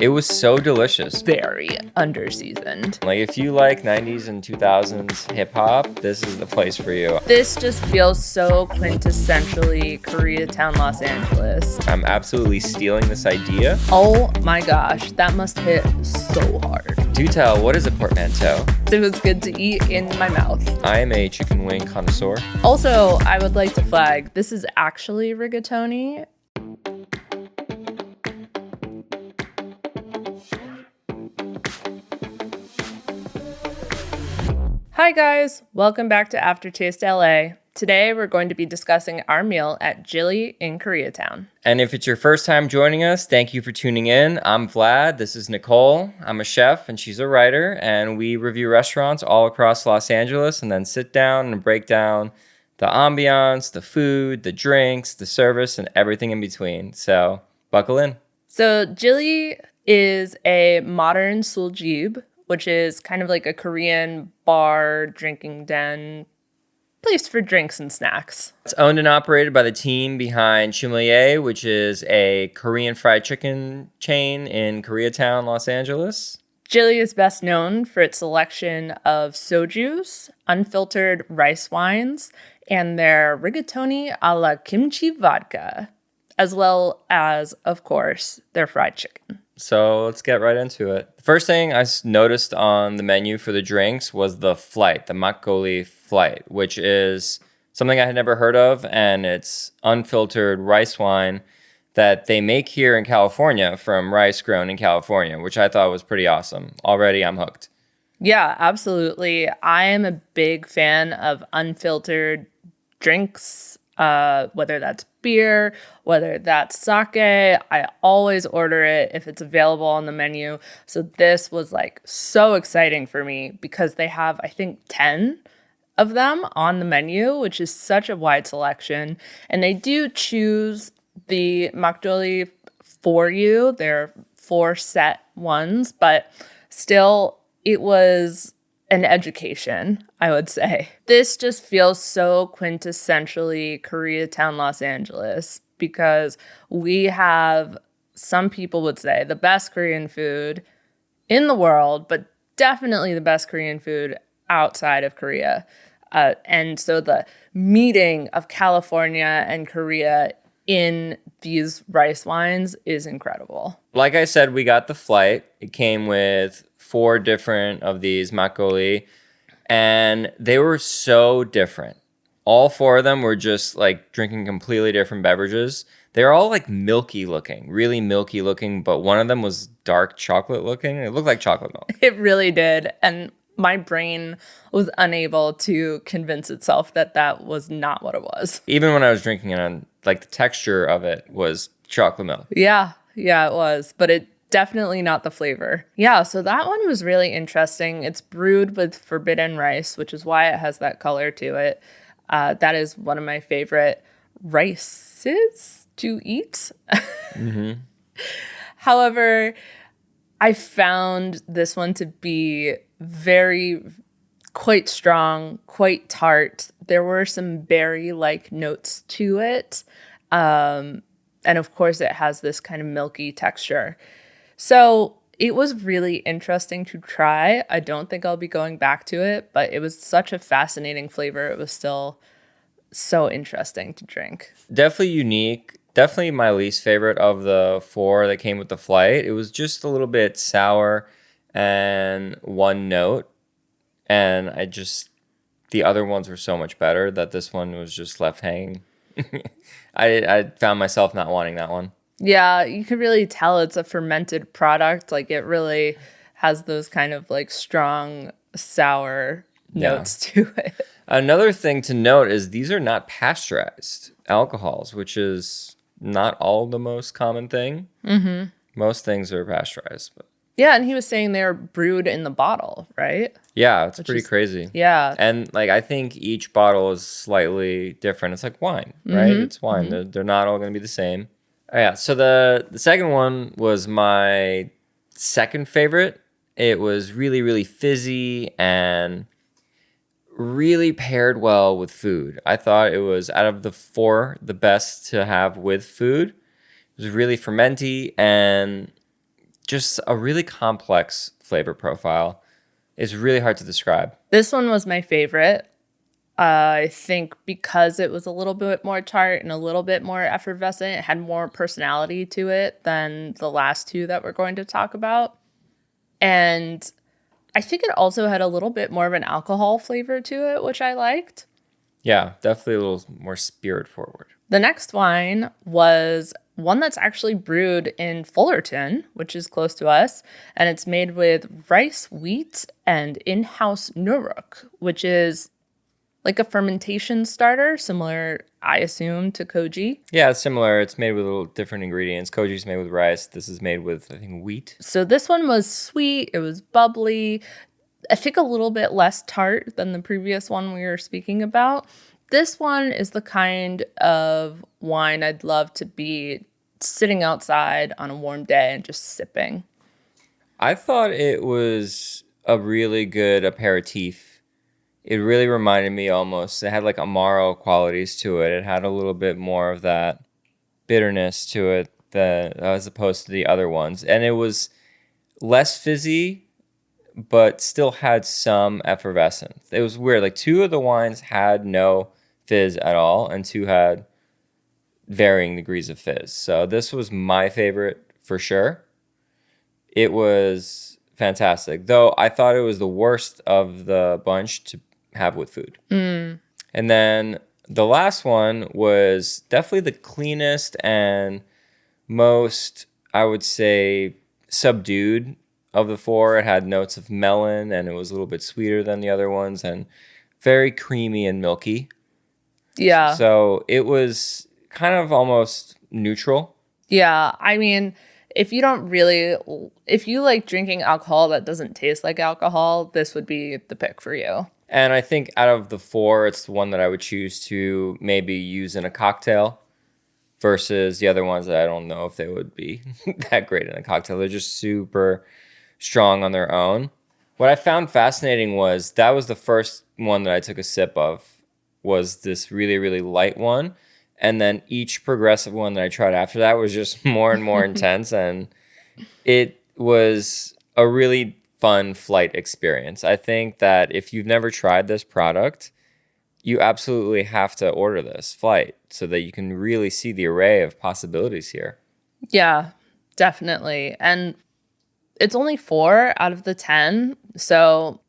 It was so delicious. Very underseasoned. Like, if you like 90s and 2000s hip hop, this is the place for you. This just feels so quintessentially Koreatown, Los Angeles. I'm absolutely stealing this idea. Oh my gosh, that must hit so hard. Do tell, what is a portmanteau? It was good to eat in my mouth. I am a chicken wing connoisseur. Also, I would like to flag, this is actually rigatoni. Hi guys, welcome back to Aftertaste LA. Today we're going to be discussing our meal at Jilli in Koreatown. And if it's your first time joining us, thank you for tuning in. I'm Vlad, this is Nicole. I'm a chef and she's a writer, and we review restaurants all across Los Angeles and then sit down and break down the ambiance, the food, the drinks, the service, and everything in between. So buckle in. So Jilli is a modern Sool, which is kind of like a Korean bar, drinking den, place for drinks and snacks. It's owned and operated by the team behind Chimmelier, which is a Korean fried chicken chain in Koreatown, Los Angeles. Jilli is best known for its selection of sojus, unfiltered rice wines, and their rigatoni alla Kimchi Vodka, as well as, of course, their fried chicken. So let's get right into it. The first thing I noticed on the menu for the drinks was the flight, the Makgeolli Flight, which is something I had never heard of, and it's unfiltered rice wine that they make here in California from rice grown in California, which I thought was pretty awesome. Already I'm hooked. Yeah, absolutely. I am a big fan of unfiltered drinks, whether that's beer, whether that's sake. I always order it if it's available on the menu. So this was like so exciting for me because they have, I think, 10 of them on the menu, which is such a wide selection. And they do choose the Makgeolli for you. They're 4 set ones, but still it was an education, I would say. This just feels so quintessentially Koreatown, Los Angeles, because we have, some people would say, the best Korean food in the world, but definitely the best Korean food outside of Korea. And so the meeting of California and Korea in these rice wines is incredible. Like I said, we got the flight. It came with 4 different of these makgeolli, and they were so different. All 4 of them were just like drinking completely different beverages. They're all like milky looking, really milky looking, but one of them was dark chocolate looking. It looked like chocolate milk. It really did. And my brain was unable to convince itself that that was not what it was. Even when I was drinking it, like the texture of it was chocolate milk. Yeah, it was, but it definitely not the flavor. Yeah, so that one was really interesting. It's brewed with forbidden rice, which is why it has that color to it. That is one of my favorite rices to eat. Mm-hmm. However, I found this one to be quite strong, quite tart. There were some berry-like notes to it. And of course, it has this kind of milky texture. So it was really interesting to try. I don't think I'll be going back to it, but it was such a fascinating flavor. It was still so interesting to drink. Definitely unique. Definitely my least favorite of the 4 that came with the flight. It was just a little bit sour and one note. And the other ones were so much better that this one was just left hanging. I found myself not wanting that one. Yeah, you could really tell it's a fermented product. Like, it really has those kind of like strong sour notes to it. Another thing to note is these are not pasteurized alcohols, which is not all the most common thing. Mm-hmm. Most things are pasteurized. But yeah, and he was saying they're brewed in the bottle, right? Yeah, it's pretty crazy. Yeah. And like, I think each bottle is slightly different. It's like wine, right? Mm-hmm. It's wine. Mm-hmm. They're not all going to be the same. Oh, yeah, so the second one was my second favorite. It was really, really fizzy and really paired well with food. I thought it was, out of the 4, the best to have with food. It was really fermenty and just a really complex flavor profile. It's really hard to describe. This one was my favorite. I think because it was a little bit more tart and a little bit more effervescent, it had more personality to it than the last two that we're going to talk about. And I think it also had a little bit more of an alcohol flavor to it, which I liked. Yeah, definitely a little more spirit forward. The next wine was one that's actually brewed in Fullerton, which is close to us, and it's made with rice, wheat, and in-house Nuruk, which is like a fermentation starter, similar, I assume, to koji. Yeah, it's similar. It's made with little different ingredients. Koji's made with rice. This is made with, I think, wheat. So this one was sweet. It was bubbly. I think a little bit less tart than the previous one we were speaking about. This one is the kind of wine I'd love to be sitting outside on a warm day and just sipping. I thought it was a really good aperitif. It really reminded me almost, it had like Amaro qualities to it. It had a little bit more of that bitterness to it as opposed to the other ones. And it was less fizzy, but still had some effervescence. It was weird. Like two of the wines had no fizz at all, and two had varying degrees of fizz. So this was my favorite for sure. It was fantastic, though I thought it was the worst of the bunch to have with food. And then the last one was definitely the cleanest and most, I would say, subdued of the four. It had notes of melon, and it was a little bit sweeter than the other ones, and very creamy and milky. Yeah. So it was kind of almost neutral. Yeah. I mean, if you like drinking alcohol that doesn't taste like alcohol, this would be the pick for you. And I think out of the four, it's the one that I would choose to maybe use in a cocktail versus the other ones that I don't know if they would be that great in a cocktail. They're just super strong on their own. What I found fascinating was that was the first one that I took a sip of, was this really, really light one. And then each progressive one that I tried after that was just more and more intense. And it was a really fun flight experience. I think that if you've never tried this product, you absolutely have to order this flight so that you can really see the array of possibilities here. Yeah, definitely. And it's only 4 out of the 10. So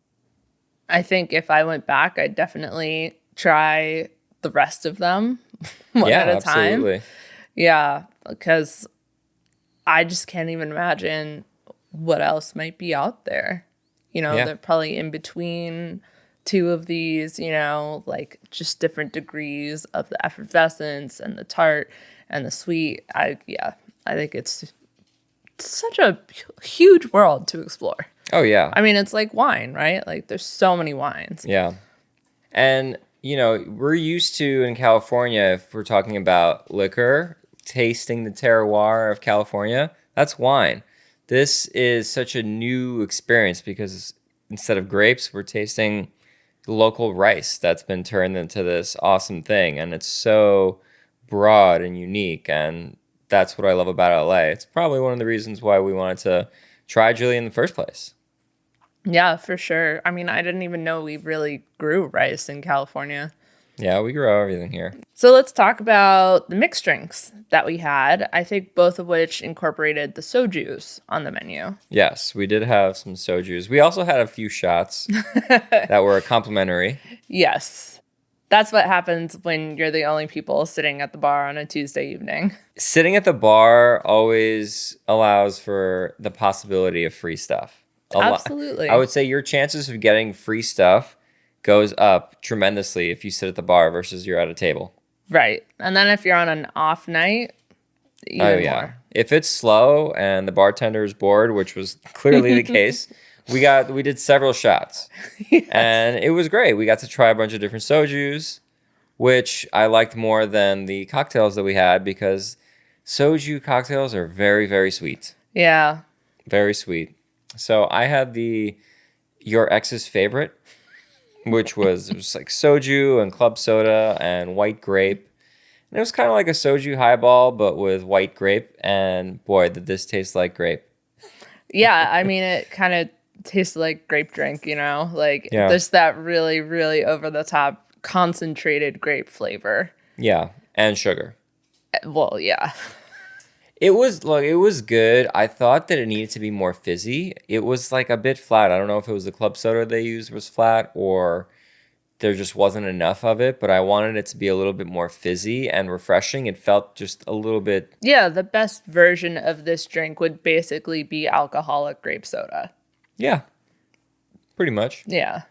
I think if I went back, I'd definitely try the rest of them one at a time. Absolutely. Yeah, because I just can't even imagine what else might be out there. They're probably in between two of these, like just different degrees of the effervescence and the tart and the sweet. I think it's such a huge world to explore. Oh, yeah. I mean, it's like wine, right? Like there's so many wines. Yeah. And, we're used to in California, if we're talking about liquor, tasting the terroir of California, that's wine. This is such a new experience because instead of grapes, we're tasting local rice that's been turned into this awesome thing. And it's so broad and unique. And that's what I love about LA. It's probably one of the reasons why we wanted to try Jilli in the first place. Yeah, for sure. I mean, I didn't even know we really grew rice in California. Yeah, we grow everything here. So let's talk about the mixed drinks that we had. I think both of which incorporated the sojus on the menu. Yes, we did have some sojus. We also had a few shots that were complimentary. Yes. That's what happens when you're the only people sitting at the bar on a Tuesday evening. Sitting at the bar always allows for the possibility of free stuff. Absolutely. I would say your chances of getting free stuff goes up tremendously if you sit at the bar versus you're at a table. Right. And then if you're on an off night, even more. If it's slow and the bartender is bored, which was clearly the case, we did several shots. Yes. And it was great. We got to try a bunch of different sojus, which I liked more than the cocktails that we had because soju cocktails are very, very sweet. Yeah. Very sweet. So I had your ex's favorite, which was like soju and club soda and white grape. And it was kind of like a soju highball, but with white grape. And boy, did this taste like grape. Yeah, I mean, it kind of tastes like grape drink, like Yeah. there's that really, really over the top concentrated grape flavor. Yeah, and sugar. Well, yeah. It was good. I thought that it needed to be more fizzy. It was like a bit flat. I don't know if it was the club soda they used was flat or there just wasn't enough of it, but I wanted it to be a little bit more fizzy and refreshing. It felt just a little bit. Yeah, the best version of this drink would basically be alcoholic grape soda. Yeah, pretty much. Yeah.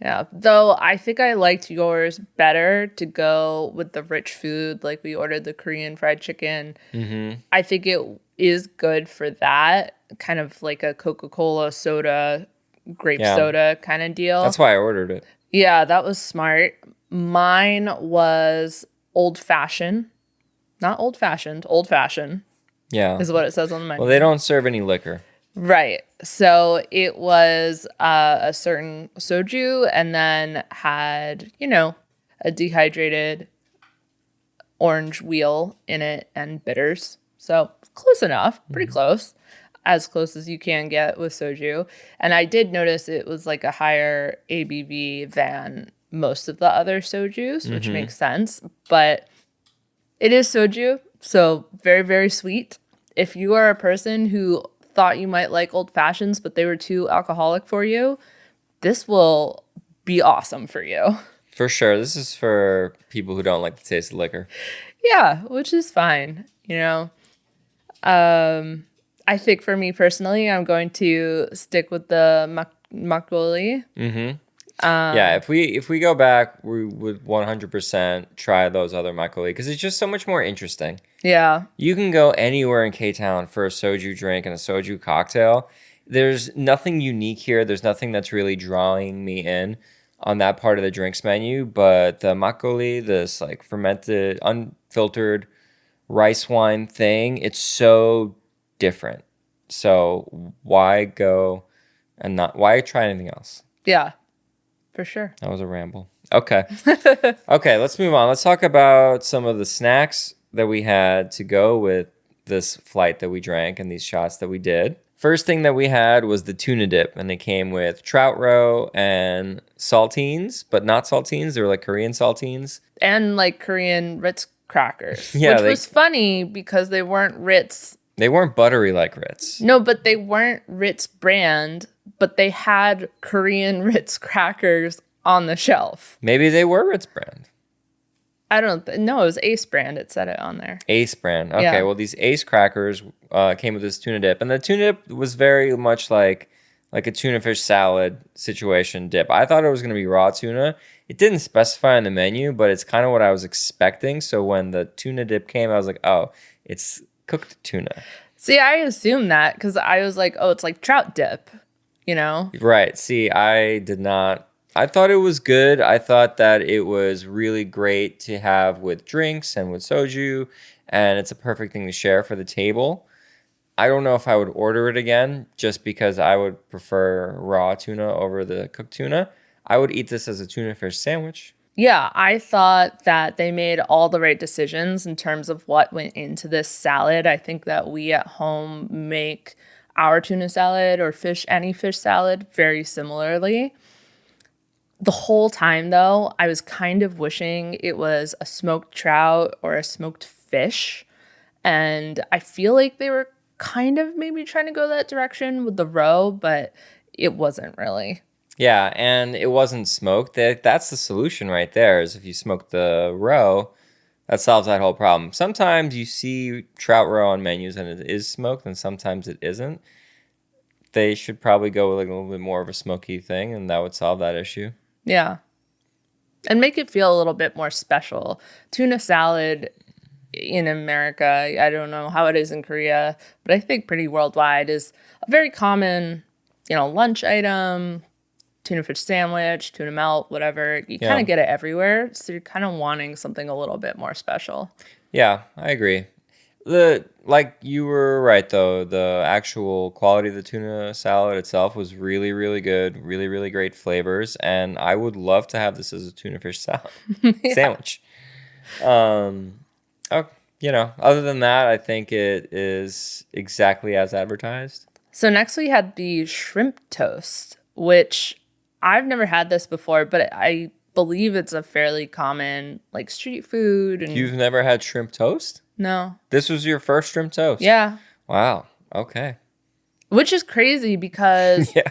Yeah. Though I think I liked yours better to go with the rich food. Like we ordered the Korean fried chicken. Mm-hmm. I think it is good for that. Kind of like a Coca-Cola soda, grape soda kind of deal. That's why I ordered it. Yeah, that was smart. Mine was old fashioned. Not old fashioned. Old fashioned Yeah. is what it says on the menu. Well, they don't serve any liquor. Right. So it was a certain soju and then had, a dehydrated orange wheel in it and bitters. So close enough, pretty close, as close as you can get with soju. And I did notice it was like a higher ABV than most of the other sojus, which makes sense. But it is soju, so very, very sweet. If you are a person who thought you might like old fashions, but they were too alcoholic for you, this will be awesome for you. For sure. This is for people who don't like the taste of liquor. Yeah, which is fine, I think for me personally, I'm going to stick with the makgeolli. Mm-hmm. Yeah, if we go back, we would 100% try those other makgeolli because it's just so much more interesting. Yeah. You can go anywhere in Ktown for a soju drink and a soju cocktail. There's nothing unique here. There's nothing that's really drawing me in on that part of the drinks menu. But the makgeolli, this like fermented, unfiltered rice wine thing, it's so different. So why go and why try anything else? Yeah, for sure. That was a ramble. Okay. Okay, let's move on. Let's talk about some of the snacks that we had to go with this flight that we drank and these shots that we did. First thing that we had was the tuna dip, and they came with trout roe and saltines, but not saltines. They were like Korean saltines. And like Korean Ritz crackers, Yeah, which was funny because they weren't Ritz. They weren't buttery like Ritz. No, but they weren't Ritz brand, but they had Korean Ritz crackers on the shelf. Maybe they were Ritz brand. I don't no, it was Ace brand. It said it on there. Ace brand. Okay, Yeah. well, these Ace crackers came with this tuna dip. And the tuna dip was very much like a tuna fish salad situation dip. I thought it was going to be raw tuna. It didn't specify on the menu, but it's kind of what I was expecting. So when the tuna dip came, I was like, oh, it's cooked tuna. See, I assumed that because I was like, oh, it's like trout dip, Right. See, I did not. I thought it was good. I thought that it was really great to have with drinks and with soju, and it's a perfect thing to share for the table. I don't know if I would order it again just because I would prefer raw tuna over the cooked tuna. I would eat this as a tuna fish sandwich. Yeah, I thought that they made all the right decisions in terms of what went into this salad. I think that we at home make our tuna salad or any fish salad very similarly. The whole time, though, I was kind of wishing it was a smoked trout or a smoked fish. And I feel like they were kind of maybe trying to go that direction with the roe, but it wasn't really. Yeah, and it wasn't smoked. That's the solution right there, is if you smoke the roe, that solves that whole problem. Sometimes you see trout roe on menus and it is smoked, and sometimes it isn't. They should probably go with like a little bit more of a smoky thing, and that would solve that issue. Yeah. And make it feel a little bit more special. Tuna salad in America, I don't know how it is in Korea, but I think pretty worldwide is a very common, lunch item, tuna fish sandwich, tuna melt, whatever. You kind of get it everywhere. So you're kind of wanting something a little bit more special. Yeah, I agree. Like you were right though, the actual quality of the tuna salad itself was really, really good, really, really great flavors, and I would love to have this as a tuna fish salad sandwich. Other than that, I think it is exactly as advertised. So next we had the shrimp toast, which I've never had this before, but I believe it's a fairly common like street food. And You've never had shrimp toast? no. This was your first shrimp toast? Yeah. Wow. Okay. Which is crazy because Yeah.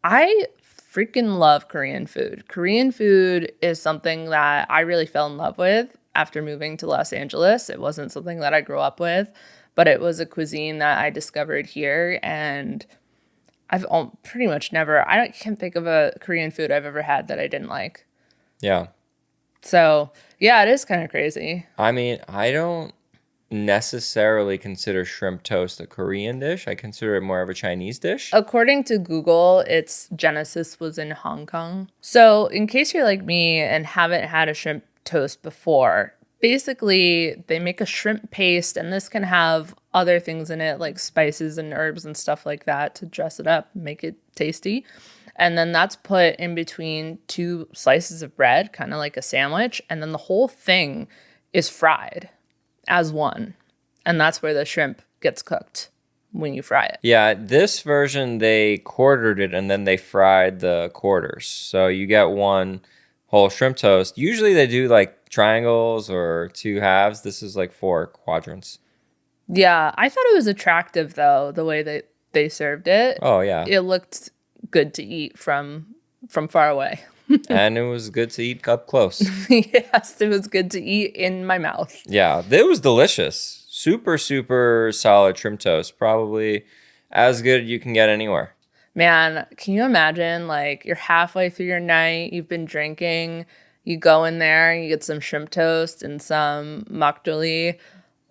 I freaking love Korean food. Korean food is something that I really fell in love with after moving to Los Angeles. It wasn't something that I grew up with, but it was a cuisine that I discovered here. And I've pretty much can't think of a Korean food I've ever had that I didn't like. Yeah. So, yeah, it is kind of crazy. I mean, I don't necessarily consider shrimp toast a Korean dish. I consider it more of a Chinese dish. According to Google, its genesis was in Hong Kong. So, in case you're like me and haven't had a shrimp toast before, basically they make a shrimp paste, and this can have other things in it like spices and herbs and stuff like that to dress it up, make it tasty. And then that's put in between two slices of bread, kind of like a sandwich, and then the whole thing is fried as one. And that's where the shrimp gets cooked when you fry it. Yeah, this version, they quartered it and then they fried the quarters. So you get one whole shrimp toast. Usually they do like triangles or two halves. This is like 4 quadrants. Yeah, I thought it was attractive, though, the way that they served it. Oh, yeah. It looked good to eat from far away. And it was good to eat up close. Yes, it was good to eat in my mouth. Yeah, it was delicious. Super, super solid shrimp toast. Probably as good as you can get anywhere. Man, can you imagine, like, you're halfway through your night, you've been drinking, you go in there, you get some shrimp toast and some makgeolli.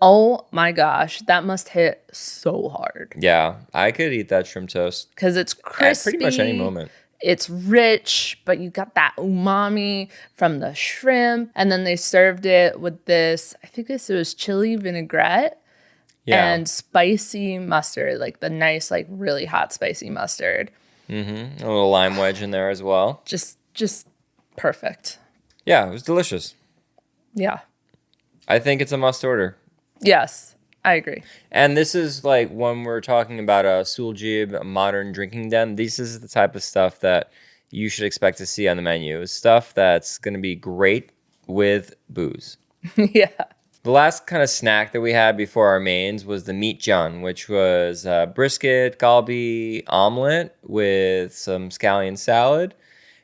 Oh my gosh, that must hit so hard. Yeah, I could eat that shrimp toast. Because it's crispy. At pretty much any moment. It's rich, but you got that umami from the shrimp. And then they served it with this, I think this was chili vinaigrette and spicy mustard, like the nice, like really hot spicy mustard. Mm-hmm. A little lime wedge in there as well. Just perfect. Yeah, it was delicious. Yeah. I think it's a must order. Yes, I agree. And this is like when we're talking about a Sool a modern drinking den, this is the type of stuff that you should expect to see on the menu. It's stuff that's going to be great with booze. Yeah. The last kind of snack that we had before our mains was the meat Jeon, which was brisket, galbi, omelet with some scallion salad.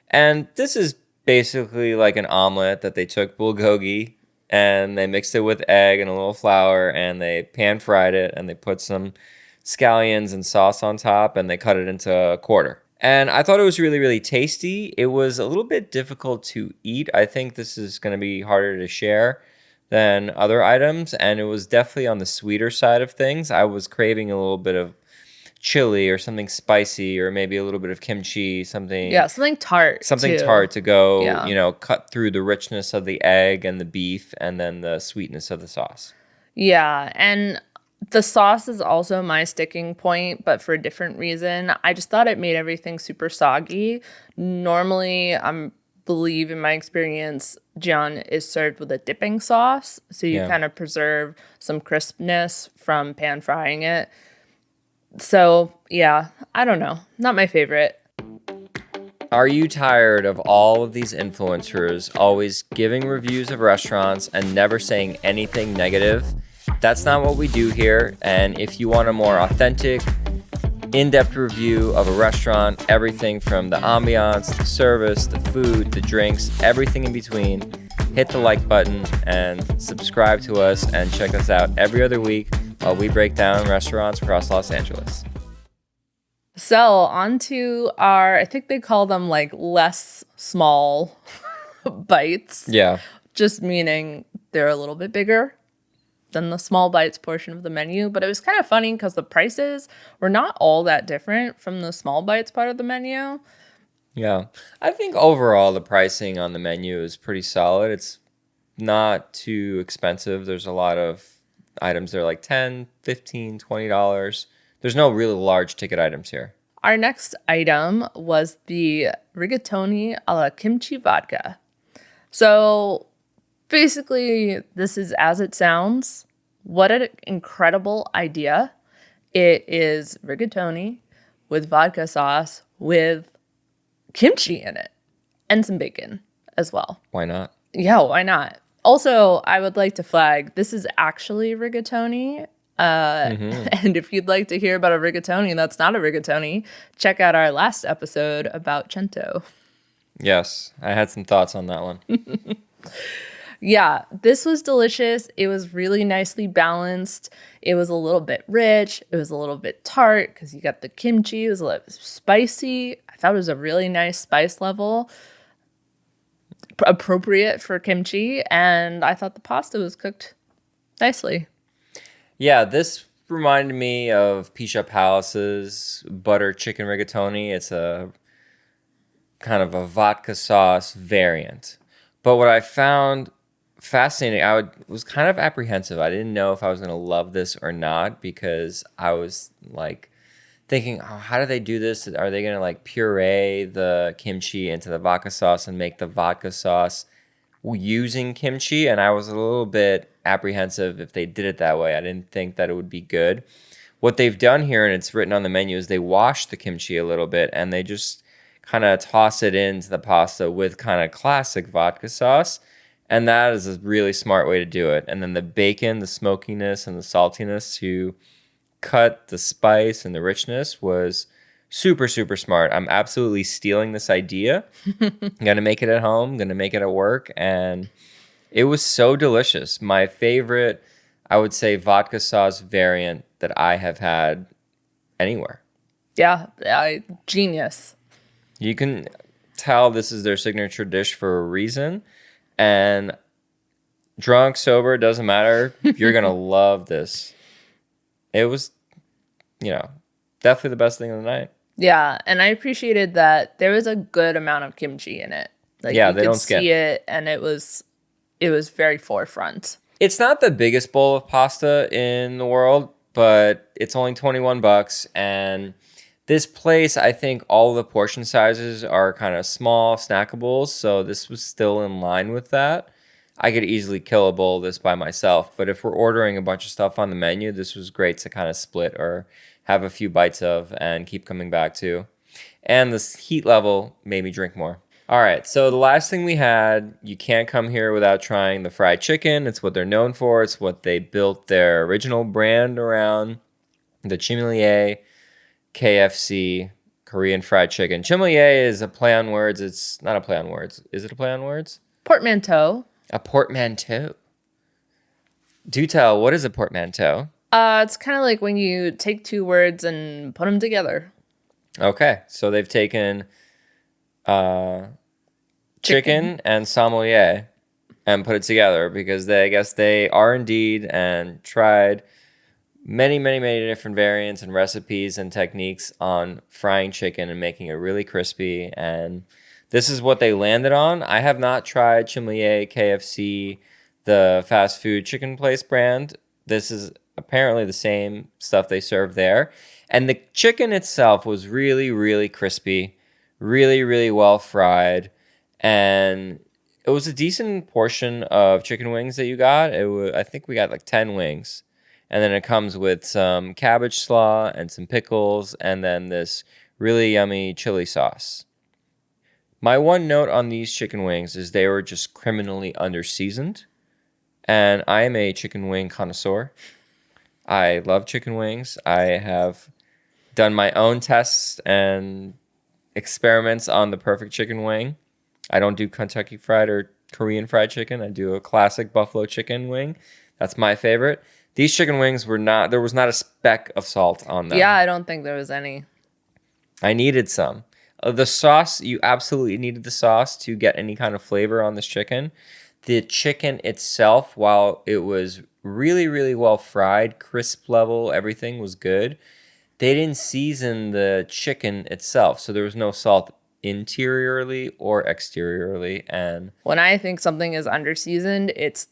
And this is basically like an omelet that they took bulgogi and they mixed it with egg and a little flour, and they pan fried it, and they put some scallions and sauce on top, and they cut it into a quarter. And I thought it was really, really tasty. It was a little bit difficult to eat. I think this is going to be harder to share than other items, and it was definitely on the sweeter side of things. I was craving a little bit of chili or something spicy, or maybe a little bit of kimchi, something tart, something too. tart to go, Yeah. cut through the richness of the egg and the beef, and then the sweetness of the sauce. Yeah, and the sauce is also my sticking point, but for a different reason. I just thought it made everything super soggy. Normally, believe in my experience, Jeon is served with a dipping sauce, so you kind of preserve some crispness from pan frying it. So, yeah, I don't know. Not my favorite. Are you tired of all of these influencers always giving reviews of restaurants and never saying anything negative? That's not what we do here. And if you want a more authentic, in-depth review of a restaurant, everything from the ambiance, the service, the food, the drinks, everything in between, hit the like button and subscribe to us and check us out every other week while we break down restaurants across Los Angeles. So, on to our, I think they call them like less small bites. Yeah. Just meaning they're a little bit bigger than the small bites portion of the menu. But it was kind of funny because the prices were not all that different from the small bites part of the menu. Yeah. I think overall the pricing on the menu is pretty solid. It's not too expensive. There's a lot of items that are like $10, $15, $20. There's no really large ticket items here. Our next item was the Rigatoni Alla Kimchi Vodka. So basically, this is as it sounds. What an incredible idea. It is rigatoni with vodka sauce with kimchi in it and some bacon as well. Why not? Yeah, why not? Also, I would like to flag this is actually rigatoni. And if you'd like to hear about a rigatoni that's not a rigatoni, check out our last episode about cento. Yes, I had some thoughts on that one. Yeah, this was delicious. It was really nicely balanced. It was a little bit rich. It was a little bit tart because you got the kimchi. It was a little spicy. I thought it was a really nice spice level, appropriate for kimchi. And I thought the pasta was cooked nicely. Yeah, this reminded me of Pisha Palace's butter chicken rigatoni. It's a kind of a vodka sauce variant. But what I found fascinating, was kind of apprehensive. I didn't know if I was going to love this or not because I was like thinking, oh, how do they do this? Are they going to like puree the kimchi into the vodka sauce and make the vodka sauce using kimchi? And I was a little bit apprehensive if they did it that way. I didn't think that it would be good. What they've done here, and it's written on the menu, is they wash the kimchi a little bit and they just kind of toss it into the pasta with kind of classic vodka sauce. And that is a really smart way to do it. And then the bacon, the smokiness, and the saltiness to cut the spice and the richness was super, super smart. I'm absolutely stealing this idea. I'm going to make it at home. I'm going to make it at work. And it was so delicious. My favorite, I would say, vodka sauce variant that I have had anywhere. Yeah, genius. You can tell this is their signature dish for a reason. And drunk, sober, doesn't matter. You're going to love this. It was, definitely the best thing of the night. Yeah, and I appreciated that there was a good amount of kimchi in it. Like, yeah, you they could don't skip. see it, and it was very forefront. It's not the biggest bowl of pasta in the world, but it's only $21. And this place, I think all the portion sizes are kind of small, snackables. So this was still in line with that. I could easily kill a bowl of this by myself. But if we're ordering a bunch of stuff on the menu, this was great to kind of split or have a few bites of and keep coming back to. And the heat level made me drink more. All right, so the last thing we had, you can't come here without trying the fried chicken. It's what they're known for. It's what they built their original brand around, the Chimmelier KFC Korean fried chicken. Chimmelier is a play on words. It's not a play on words. Is it a play on words? Portmanteau. A portmanteau. Do tell, what is a portmanteau? It's kind of like when you take two words and put them together. Okay, so they've taken chicken and sommelier and put it together because I guess they are indeed and tried many, many, many different variants and recipes and techniques on frying chicken and making it really crispy. And this is what they landed on. I have not tried Chimmelier KFC, the fast food chicken place brand. This is apparently the same stuff they serve there. And the chicken itself was really, really crispy, really, really well fried. And it was a decent portion of chicken wings that you got. I think we got like 10 wings. And then it comes with some cabbage slaw and some pickles and then this really yummy chili sauce. My one note on these chicken wings is they were just criminally under-seasoned. And I am a chicken wing connoisseur. I love chicken wings. I have done my own tests and experiments on the perfect chicken wing. I don't do Kentucky Fried or Korean Fried Chicken. I do a classic buffalo chicken wing. That's my favorite. These chicken wings there was not a speck of salt on them. Yeah, I don't think there was any. I needed some. The sauce, you absolutely needed the sauce to get any kind of flavor on this chicken. The chicken itself, while it was really, really well fried, crisp level, everything was good. They didn't season the chicken itself, so there was no salt interiorly or exteriorly. And when I think something is underseasoned, it's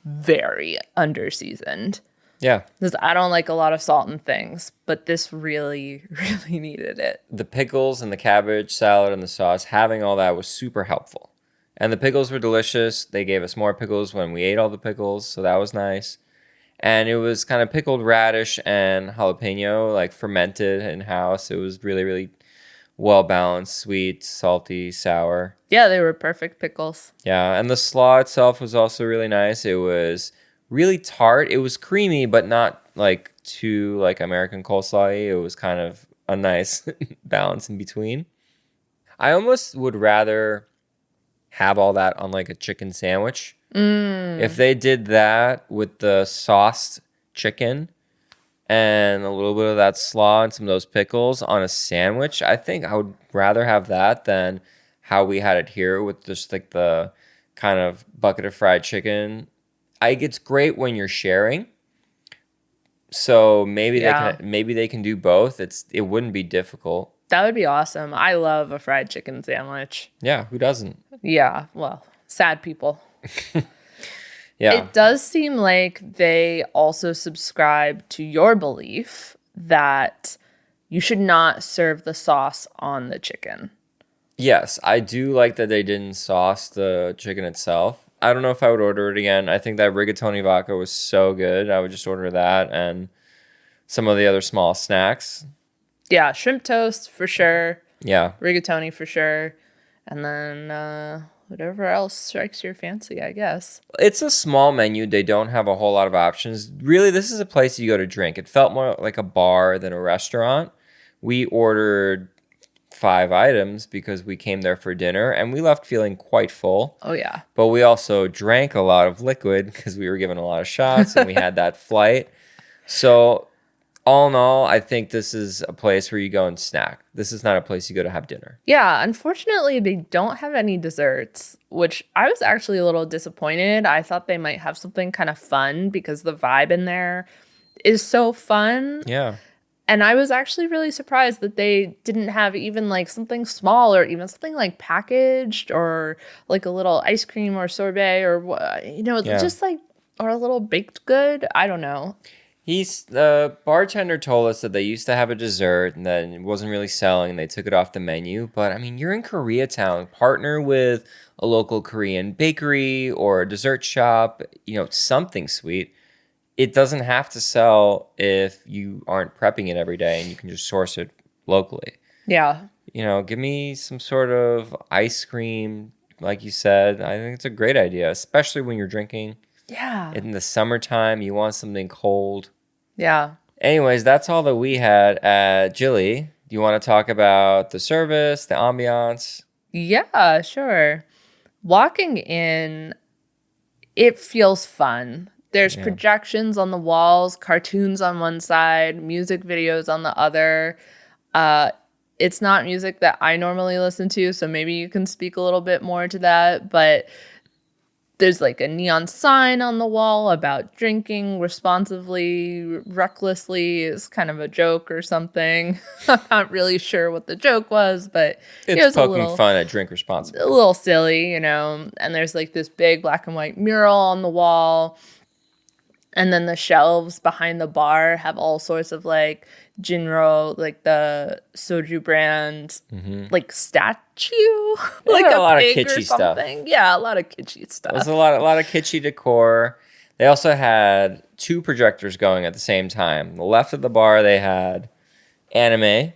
very underseasoned. Yeah. Because I don't like a lot of salt in things, but this really, really needed it. The pickles and the cabbage salad and the sauce, having all that was super helpful. And the pickles were delicious. They gave us more pickles when we ate all the pickles, so that was nice. And it was kind of pickled radish and jalapeno, like fermented in-house. It was really, really well-balanced, sweet, salty, sour. Yeah, they were perfect pickles. Yeah, and the slaw itself was also really nice. It was really tart. It was creamy, but not like too like American coleslaw-y. It was kind of a nice balance in between. I almost would rather have all that on like a chicken sandwich. If they did that with the sauced chicken and a little bit of that slaw and some of those pickles on a sandwich, I think I would rather have that than how we had it here with just like the kind of bucket of fried chicken. It's great when you're sharing. So maybe they can do both. It wouldn't be difficult. That would be awesome. I love a fried chicken sandwich. Yeah, who doesn't? Yeah, well, sad people. Yeah. It does seem like they also subscribe to your belief that you should not serve the sauce on the chicken. Yes, I do like that they didn't sauce the chicken itself. I don't know if I would order it again. I think that rigatoni vodka was so good. I would just order that and some of the other small snacks. Yeah, shrimp toast for sure. Yeah. Rigatoni for sure. And then whatever else strikes your fancy, I guess. It's a small menu. They don't have a whole lot of options. Really, this is a place you go to drink. It felt more like a bar than a restaurant. We ordered 5 items because we came there for dinner and we left feeling quite full. Oh, yeah. But we also drank a lot of liquid because we were given a lot of shots and we had that flight. So all in all, I think this is a place where you go and snack. This is not a place you go to have dinner. Yeah, unfortunately, they don't have any desserts, which I was actually a little disappointed. I thought they might have something kind of fun because the vibe in there is so fun. Yeah. And I was actually really surprised that they didn't have even like something small or even something like packaged or like a little ice cream or sorbet or, just like, or a little baked good. I don't know. The bartender told us that they used to have a dessert and then it wasn't really selling and they took it off the menu. But I mean, you're in Koreatown, partner with a local Korean bakery or a dessert shop, something sweet. It doesn't have to sell if you aren't prepping it every day and you can just source it locally. Yeah. Give me some sort of ice cream, like you said. I think it's a great idea, especially when you're drinking. Yeah. In the summertime, you want something cold. Yeah. Anyways, that's all that we had at Jilli. Do you want to talk about the service, the ambiance? Yeah, sure. Walking in, it feels fun. There's projections on the walls, cartoons on one side, music videos on the other. It's not music that I normally listen to, so maybe you can speak a little bit more to that. But there's like a neon sign on the wall about drinking responsibly, recklessly is kind of a joke or something. I'm not really sure what the joke was, but it's it was poking fun at drink responsibly. A little silly, And there's like this big black and white mural on the wall. And then the shelves behind the bar have all sorts of like Jinro, like the soju brand, like statue, like a lot of pig kitschy or something. stuff. Yeah, a lot of kitschy stuff. There's a lot of kitschy decor. They also had 2 projectors going at the same time. On the left of the bar, they had anime.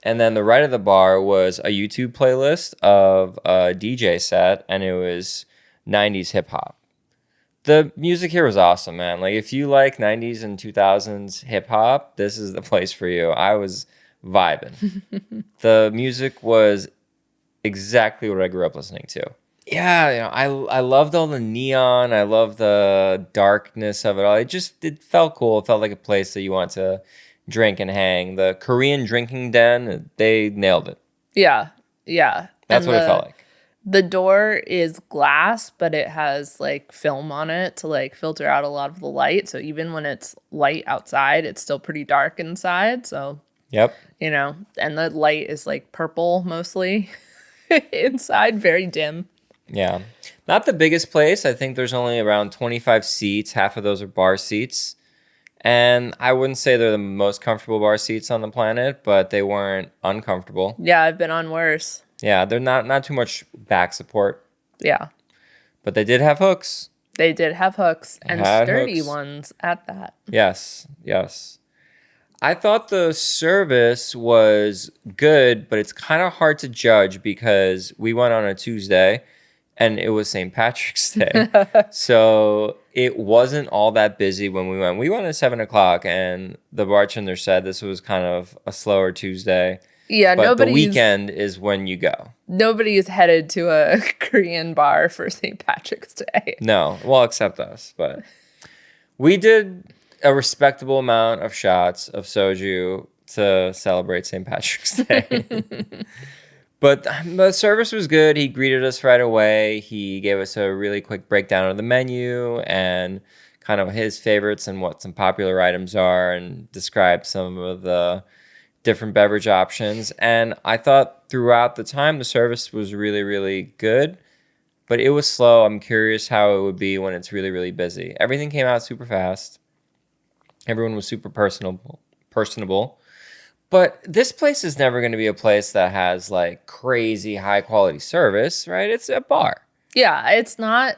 And then the right of the bar was a YouTube playlist of a DJ set, and it was 90s hip hop. The music here was awesome, man. Like, if you like 90s and 2000s hip hop, this is the place for you. I was vibing. The music was exactly what I grew up listening to. Yeah, I loved all the neon. I love the darkness of it all. It felt cool. It felt like a place that you want to drink and hang. The Korean drinking den, they nailed it. Yeah. That's what it felt like. The door is glass, but it has like film on it to like filter out a lot of the light. So even when it's light outside, it's still pretty dark inside. So, yep. And the light is like purple mostly inside, very dim. Yeah. Not the biggest place. I think there's only around 25 seats. Half of those are bar seats. And I wouldn't say they're the most comfortable bar seats on the planet, but they weren't uncomfortable. Yeah, I've been on worse. Yeah, they're not too much back support. Yeah. But they did have hooks. They did have hooks and Had sturdy hooks. ones at that. Yes, yes. I thought the service was good, but it's kind of hard to judge because we went on a Tuesday and it was St. Patrick's Day. So it wasn't all that busy when we went. We went at 7 o'clock and the bartender said this was kind of a slower Tuesday. Yeah, But the weekend is when you go. Nobody's headed to a Korean bar for St. Patrick's Day. No, well, except us. But we did a respectable amount of shots of soju to celebrate St. Patrick's Day. But the service was good. He greeted us right away. He gave us a really quick breakdown of the menu and kind of his favorites and what some popular items are and described some of the different beverage options. And I thought throughout the time, the service was really, really good, but it was slow. I'm curious how it would be when it's really, really busy. Everything came out super fast. Everyone was super personable. But this place is never going to be a place that has like crazy high quality service, right? It's a bar. Yeah,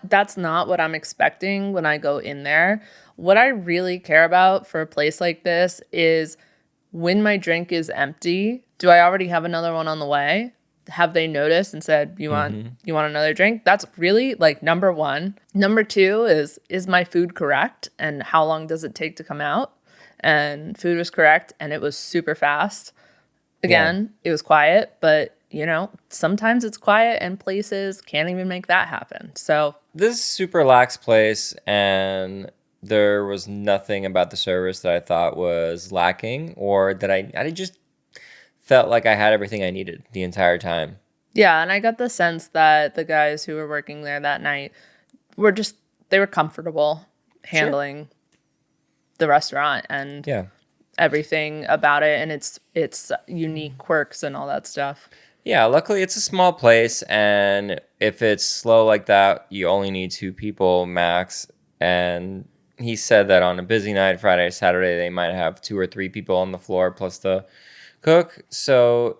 that's not what I'm expecting when I go in there. What I really care about for a place like this is when my drink is empty, do I already have another one on the way? Have they noticed and said, you want another drink? That's really like number one. Number two is my food correct? And how long does it take to come out? And food was correct and it was super fast. Again, It was quiet, but sometimes it's quiet and places can't even make that happen. So this is a super lax place and there was nothing about the service that I thought was lacking or that I just felt like I had everything I needed the entire time. Yeah, and I got the sense that the guys who were working there that night they were comfortable handling the restaurant and everything about it and its unique quirks and all that stuff. Yeah, luckily it's a small place, and if it's slow like that, you only need 2 people max. And he said that on a busy night, Friday, Saturday, they might have 2 or 3 people on the floor plus the cook. So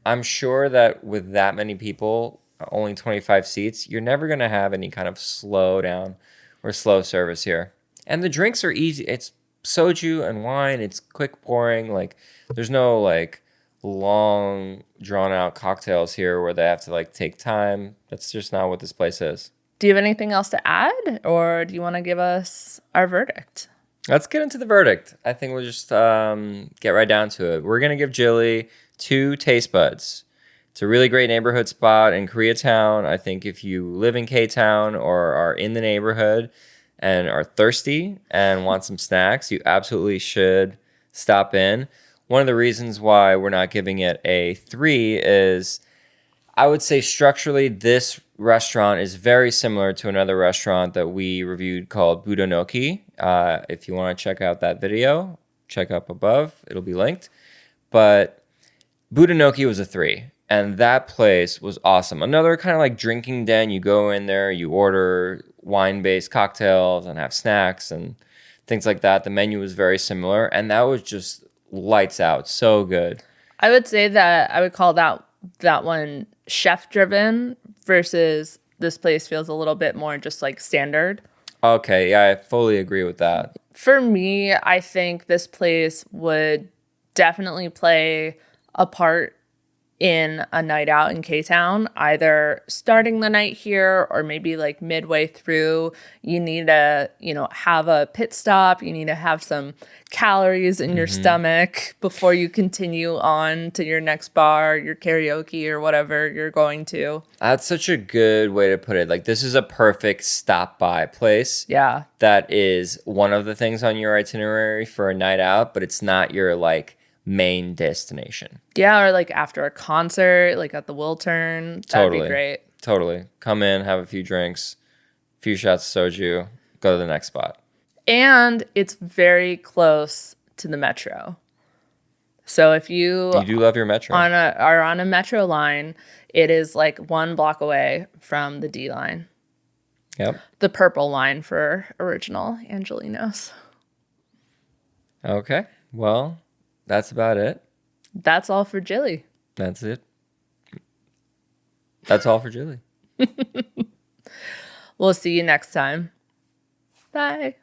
I'm sure that with that many people, only 25 seats, you're never going to have any kind of slow down or slow service here. And the drinks are easy. It's soju and wine. It's quick pouring. Like there's no like long drawn out cocktails here where they have to like take time. That's just not what this place is. Do you have anything else to add or do you want to give us our verdict? Let's get into the verdict. I think we'll just get right down to it. We're going to give Jilli 2 taste buds. It's a really great neighborhood spot in Koreatown. I think if you live in Ktown or are in the neighborhood and are thirsty and want some snacks, you absolutely should stop in. One of the reasons why we're not giving it a 3 is I would say structurally this restaurant is very similar to another restaurant that we reviewed called Budonoki. If you want to check out that video, check up above. It'll be linked. But Budonoki was a 3. And that place was awesome. Another kind of like drinking den. You go in there, you order wine-based cocktails and have snacks and things like that. The menu was very similar. And that was just lights out. So good. I would say that I would call that one chef-driven versus this place feels a little bit more just like standard. Okay, yeah, I fully agree with that. For me, I think this place would definitely play a part in a night out in Ktown, either starting the night here or maybe like midway through. You need to, have a pit stop. You need to have some calories in your stomach before you continue on to your next bar, your karaoke or whatever you're going to. That's such a good way to put it. Like, this is a perfect stop by place. Yeah. That is one of the things on your itinerary for a night out, but it's not your like main destination. Yeah, or like after a concert, like at the Wiltern. That'd be great. Totally. Come in, have a few drinks, a few shots of soju, go to the next spot. And it's very close to the metro. So if you do love your metro. are on a metro line, it is like 1 block away from the D line. Yep. The purple line for original Angelinos. Okay. Well, that's about it. That's all for Jilli. That's it. That's all for Jilli. We'll see you next time. Bye.